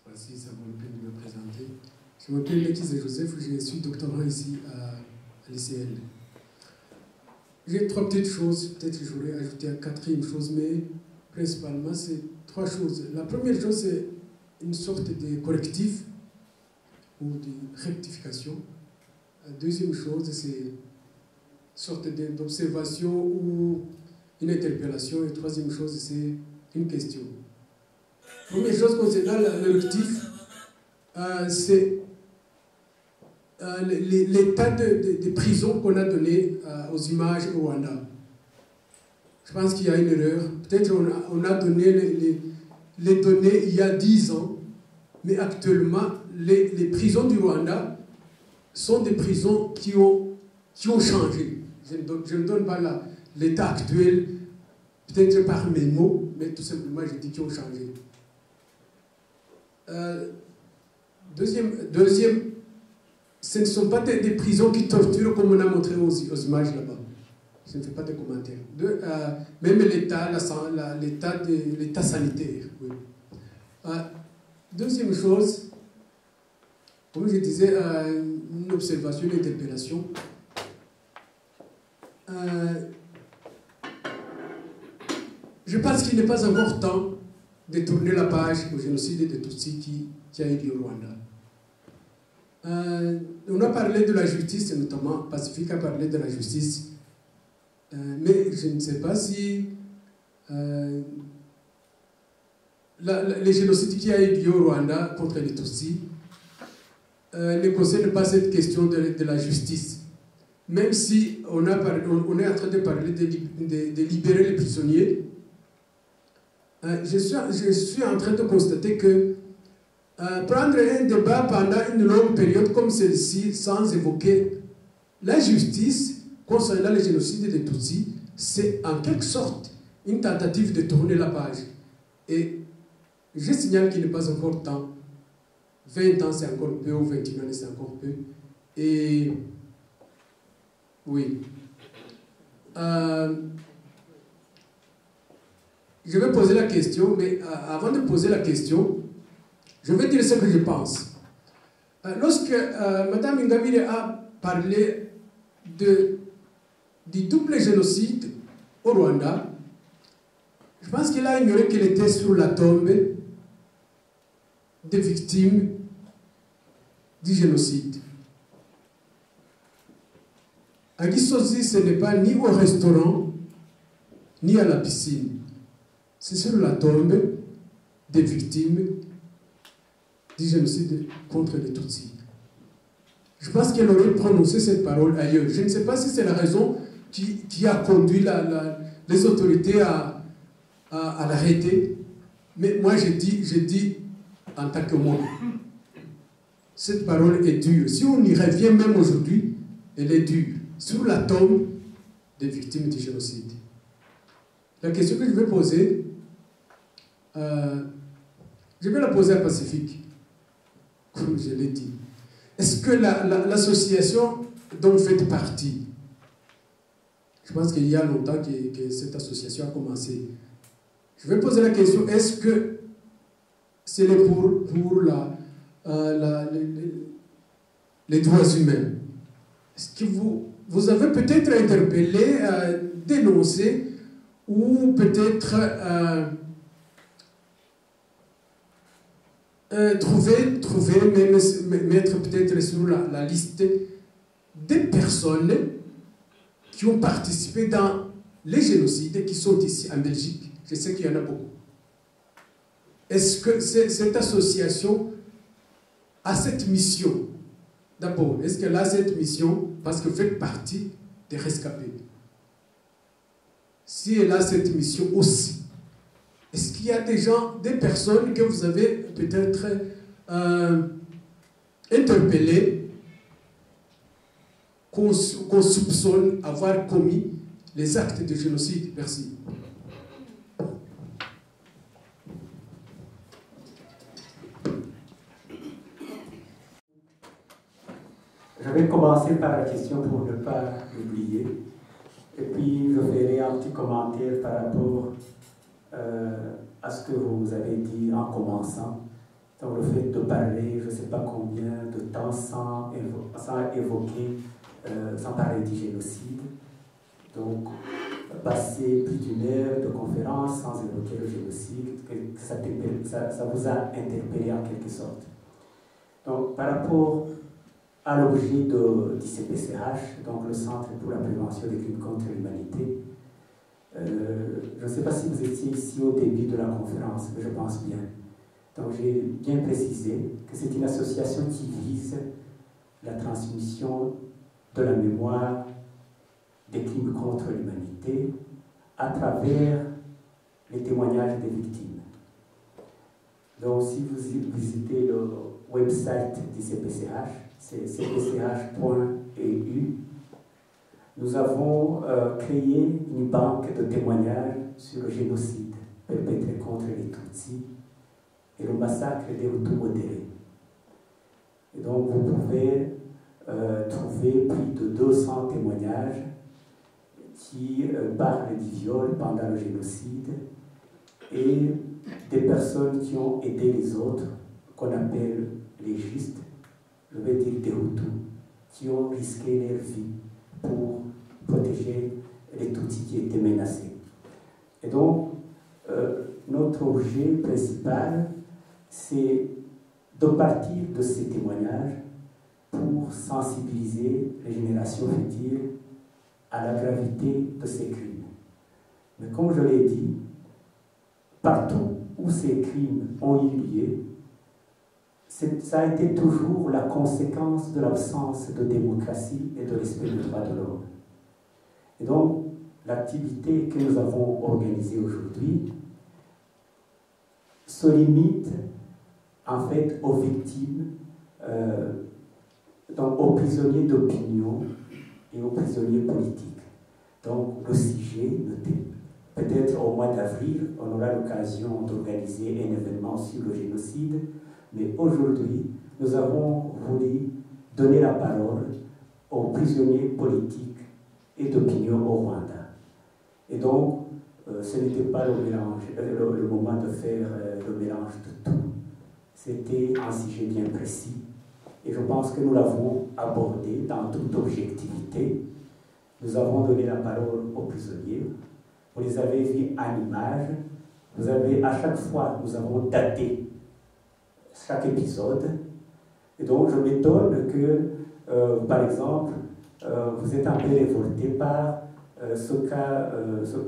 Voici, ça vaut le peine de me présenter. Je m'appelle Letis Joseph, je suis doctorant ici à l'ICL. J'ai trois petites choses, peut-être que j'aurais ajouté une quatrième chose, mais principalement c'est trois choses. La première chose, c'est une sorte de correctif ou de rectification. La deuxième chose, c'est une sorte d'observation ou une interpellation. Et la troisième chose, c'est une question. Première chose concernant le rectif, c'est l'état de prison qu'on a donné aux images au Rwanda. Je pense qu'il y a une erreur. Peut-être on a donné les données il y a 10 ans, mais actuellement, les prisons du Rwanda sont des prisons qui ont changé. Je ne donne pas l'état actuel, peut-être par mes mots, mais tout simplement, je dis qu'ils ont changé. Deuxième, ce ne sont pas des prisons qui torturent comme on a montré aux images là-bas. Je ne fais pas de commentaires. Même l'état sanitaire. Oui. Deuxième chose, comme je disais, une observation, une interpellation. Je pense qu'il n'est pas encore temps de tourner la page au génocide de Tutsi qui a eu lieu au Rwanda. On a parlé de la justice, notamment Pacifique a parlé de la justice, mais je ne sais pas si les génocides qui a eu lieu au Rwanda contre les Tutsis ne concernent pas cette question de la justice. Même si on est en train de parler de libérer les prisonniers, je suis en train de constater que prendre un débat pendant une longue période comme celle-ci, sans évoquer la justice concernant le génocide des Tutsis, c'est en quelque sorte une tentative de tourner la page. Et je signale qu'il n'est pas encore temps. 20 ans, c'est encore peu, ou 21 ans, c'est encore peu. Et oui. Je vais poser la question, mais avant de poser la question, je vais dire ce que je pense. Lorsque Mme Ingabire a parlé du double génocide au Rwanda, je pense qu'elle a ignoré qu'elle était sur la tombe des victimes du génocide. À Gisozi, ce n'est pas ni au restaurant, ni à la piscine. C'est sur la tombe des victimes du génocide contre les Tutsis. Je pense qu'elle aurait prononcé cette parole ailleurs. Je ne sais pas si c'est la raison qui a conduit les autorités à l'arrêter, mais moi je dis en tant que moi, cette parole est dure. Si on y revient même aujourd'hui, elle est dure. Sur la tombe des victimes du génocide. La question que je vais poser, je vais la poser à Pacifique, comme je l'ai dit. Est-ce que l'association dont vous faites partie, je pense qu'il y a longtemps que cette association a commencé, je vais poser la question, est-ce que c'est pour les droits humains? Est-ce que vous avez peut-être interpellé, dénoncé, ou peut-être mettre peut-être sur la liste des personnes qui ont participé dans les génocides qui sont ici en Belgique. Je sais qu'il y en a beaucoup. Est-ce que cette association a cette mission? D'abord, est-ce qu'elle a cette mission parce que vous faites partie des rescapés? Si elle a cette mission aussi, est-ce qu'il y a des personnes que vous avez peut-être interpellées, qu'on soupçonne avoir commis les actes de génocide? Merci. Je vais commencer par la question pour ne pas l'oublier. Et puis je ferai un petit commentaire par rapport à ce que vous avez dit en commençant. Donc le fait de parler, je ne sais pas combien de temps sans évoquer, sans parler du génocide. Donc passer plus d'une heure de conférence sans évoquer le génocide, que ça vous a interpellé en quelque sorte. Donc par rapport à l'objet du CPCH, donc le Centre pour la prévention des crimes contre l'humanité, je ne sais pas si vous étiez ici au début de la conférence, mais je pense bien. Donc j'ai bien précisé que c'est une association qui vise la transmission de la mémoire des crimes contre l'humanité à travers les témoignages des victimes. Donc si vous visitez le website du CPCH, c'est cpch.eu, nous avons créé une banque de témoignages sur le génocide perpétré contre les Tutsis et le massacre des Hutus modérés. Et donc vous pouvez trouver plus de 200 témoignages qui parlent du viol pendant le génocide et des personnes qui ont aidé les autres, qu'on appelle les justes, je vais dire des Hutus, qui ont risqué leur vie pour protéger les Tutsis qui étaient menacés. Et donc, notre objet principal, c'est de partir de ces témoignages pour sensibiliser les générations futures à la gravité de ces crimes. Mais comme je l'ai dit, partout où ces crimes ont eu lieu, ça a été toujours la conséquence de l'absence de démocratie et de respect des droits de l'homme. Et donc, l'activité que nous avons organisée aujourd'hui se limite en fait aux victimes, donc aux prisonniers d'opinion et aux prisonniers politiques. Donc le sujet, peut-être au mois d'avril, on aura l'occasion d'organiser un événement sur le génocide, mais aujourd'hui, nous avons voulu donner la parole aux prisonniers politiques et d'opinion au Rwanda. Et donc, ce n'était pas le moment de faire le mélange de tout. C'était un sujet bien précis. Et je pense que nous l'avons abordé dans toute objectivité. Nous avons donné la parole aux prisonniers. Vous les avez vus en image. Vous avez, à chaque fois, nous avons daté chaque épisode. Et donc, je m'étonne que, par exemple, vous êtes un peu révolté par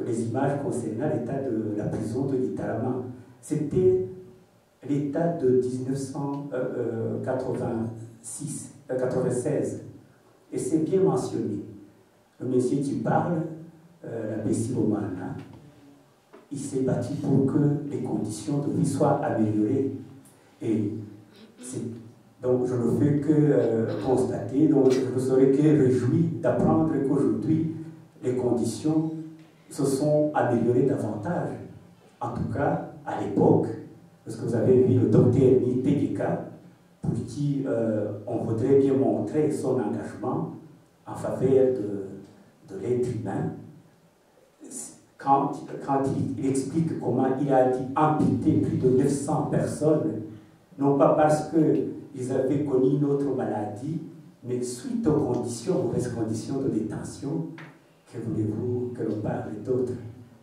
les images concernant l'état de la prison de Gitarama. C'était l'état de 1996. Et c'est bien mentionné. Le monsieur qui parle, la Bessie Romana, il s'est battu pour que les conditions de vie soient améliorées. Et donc je ne fais que constater, donc je ne serais que réjoui d'apprendre qu'aujourd'hui, les conditions se sont améliorées davantage. En tout cas, à l'époque, parce que vous avez vu le docteur Nipedika, pour qui on voudrait bien montrer son engagement en faveur de l'être humain, quand il explique comment il a dit amputer plus de 900 personnes, non pas parce qu'ils avaient connu une autre maladie, mais suite aux conditions, mauvaises conditions de détention, que voulez-vous que l'on parle d'autres?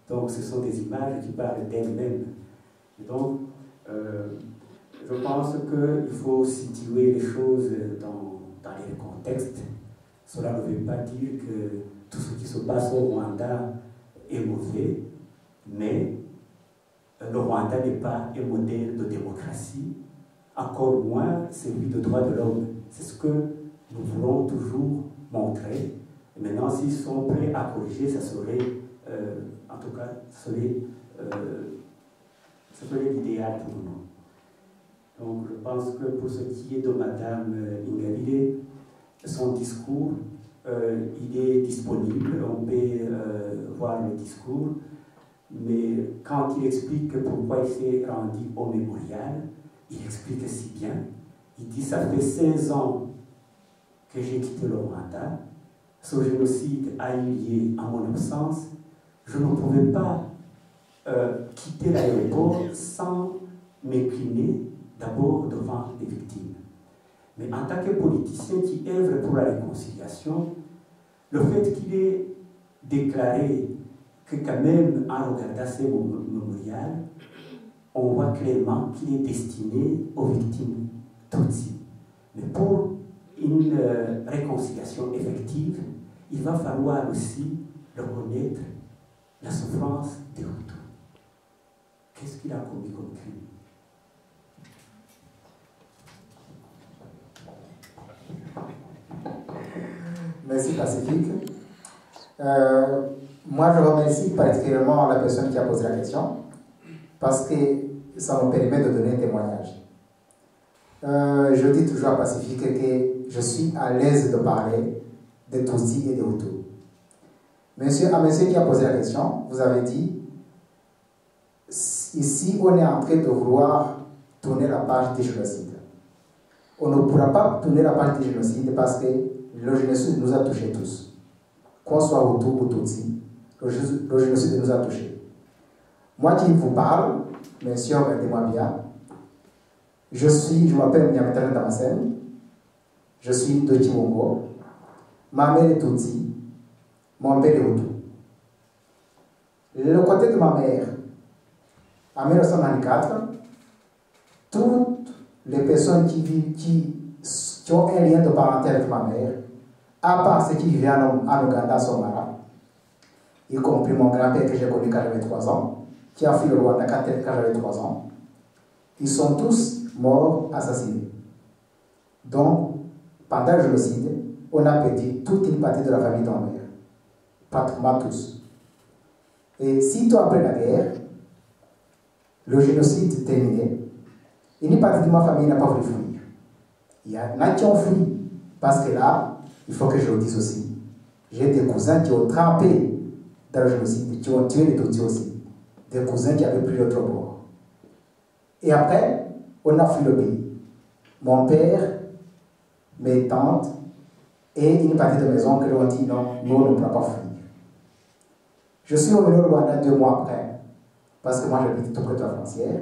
Donc ce sont des images qui parlent d'elles-mêmes. Donc, je pense qu'il faut situer les choses dans les contextes. Cela ne veut pas dire que tout ce qui se passe au Rwanda est mauvais, mais le Rwanda n'est pas un modèle de démocratie, encore moins celui de droits de l'homme. C'est ce que nous voulons toujours montrer. Et maintenant, s'ils sont prêts à corriger, ça serait, en tout cas, ça serait l'idéal pour nous. Donc, je pense que pour ce qui est de Madame Ingabire, son discours, il est disponible, on peut voir le discours, mais quand il explique pourquoi il s'est rendu au mémorial, il explique si bien. Il dit, ça fait 16 ans que j'ai quitté le Rwanda, ce génocide a eu lieu en mon absence, je ne pouvais pas quitter l'aéroport sans m'incliner d'abord devant les victimes. Mais en tant que politicien qui œuvre pour la réconciliation, le fait qu'il ait déclaré que quand même, en regardant ces mémorials, on voit clairement qu'il est destiné aux victimes Tutsi. Mais pour une réconciliation effective, il va falloir aussi reconnaître la souffrance des Hutus. Qu'est-ce qu'il a commis comme crime? Merci Pacifique. Moi, je remercie particulièrement la personne qui a posé la question parce que ça me permet de donner un témoignage. Je dis toujours à Pacifique que je suis à l'aise de parler des Tutsis et des Hutus. Monsieur qui a posé la question, vous avez dit ici, on est en train de vouloir tourner la page du génocide. On ne pourra pas tourner la page du génocide parce que le génocide nous a touchés tous. Qu'on soit Hutu ou Tutsi, le génocide nous a touchés. Moi qui vous parle, monsieur, regardez-moi bien, je m'appelle Nyametana Damasen, je suis de Kiwongo, ma mère est Tutsi, mon père est Hutu. Le côté de ma mère, en 1994, toutes les personnes qui ont un lien de parenté avec ma mère, à part ceux qui vivaient en Ouganda, Somara, y compris mon grand-père que j'ai connu quand j'avais 3 ans, qui a fui le Rwanda quand j'avais 3 ans, ils sont tous morts, assassinés. Donc, pendant le génocide, on a perdu toute une partie de la famille de ma mère. Pratiquement tous. Et sitôt après la guerre, le génocide terminé, une partie de ma famille n'a pas voulu fuir. Il y en a qui ont fui, parce que là, il faut que je le dise aussi. J'ai des cousins qui ont trempé dans le génocide, qui ont tué les Tutsis aussi. Des cousins qui avaient pris l'autre bord. Et après, on a fui le pays. Mon père, mes tantes et une partie de mes oncles ont dit non, nous on ne pourra pas fuir. Je suis revenu au Rwanda 2 mois après, parce que moi j'habite tout près de la frontière.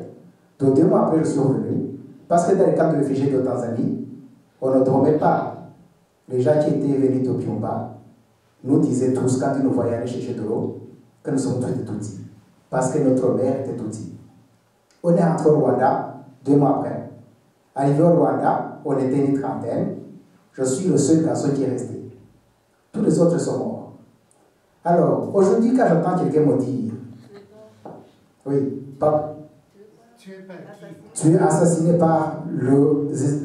Donc 2 mois après, je suis revenu, parce que dans les camps de réfugiés de Tanzanie, on ne dormait pas. Les gens qui étaient venus de Byumba nous disaient tous, quand ils nous voyaient aller chercher de l'eau, que nous sommes tous des Tutsis, parce que notre mère était Tutsi. On est entré au Rwanda 2 mois après. Arrivé au Rwanda, on était une trentaine. Je suis le seul garçon qui est resté. Tous les autres sont morts. Alors, aujourd'hui, quand j'entends quelqu'un me dire, oui, papa, tu es assassiné par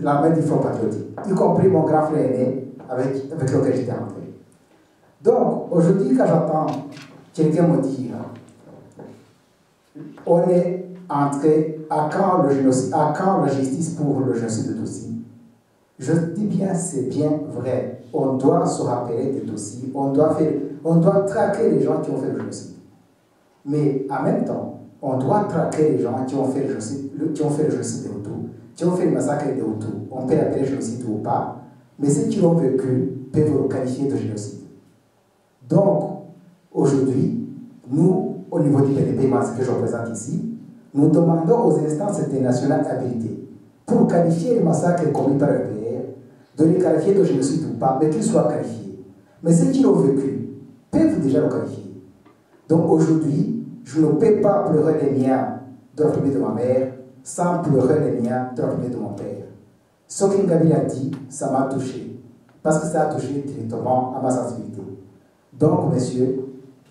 l'armée du Front Patriotique, y compris mon grand frère aîné avec lequel j'étais rentré. Donc, aujourd'hui, quand j'entends quelqu'un me dire, on est entré à quand le génocide, à quand la justice pour le génocide de Tutsi, je dis bien, c'est bien vrai. On doit se rappeler des dossiers, on doit traquer les gens qui ont fait le génocide. Mais en même temps, on doit traquer les gens qui ont fait le génocide, des Hutus, qui ont fait le massacre des Hutus. On peut l'appeler génocide ou pas, mais ceux qui l'ont vécu peuvent le qualifier de génocide. Donc, aujourd'hui, nous, au niveau du PDP, ce que je représente ici, nous demandons aux instances internationales habilitées pour qualifier les massacres commis par le PR, de les qualifier de génocide ou pas, mais qu'ils soient qualifiés. Mais ceux qui l'ont vécu peuvent déjà le qualifier. Donc aujourd'hui, je ne peux pas pleurer les miens de la famille de ma mère sans pleurer les miens de la famille de mon père. Ce qu'Ingabire a dit, ça m'a touché. Parce que ça a touché directement à ma sensibilité. Donc, messieurs,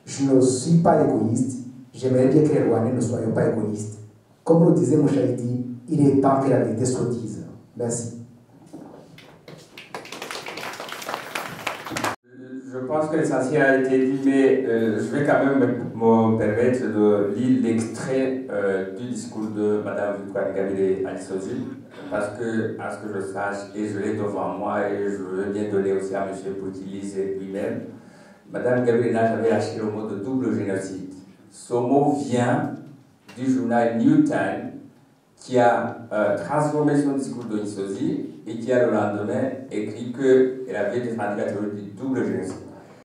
je ne suis pas égoïste. J'aimerais bien que les Rwandais ne soient pas égoïstes. Comme le disait Mouchaïdi, il est temps que la vérité soit dise. Merci. Je pense que l'essentiel a été dit, mais je vais quand même me permettre de lire l'extrait du discours de Mme Victoire Ingabire Alisozi, parce que, à ce que je sache, et je l'ai devant moi, et je veux bien donner aussi à M. pour qu'il lise lui-même, Mme Ingabire n'a jamais lâché le mot de double génocide. Ce mot vient du journal New Time, qui a transformé son discours de Alisozi et qui a le lendemain écrit qu'elle avait défendu la théorie du double génocide.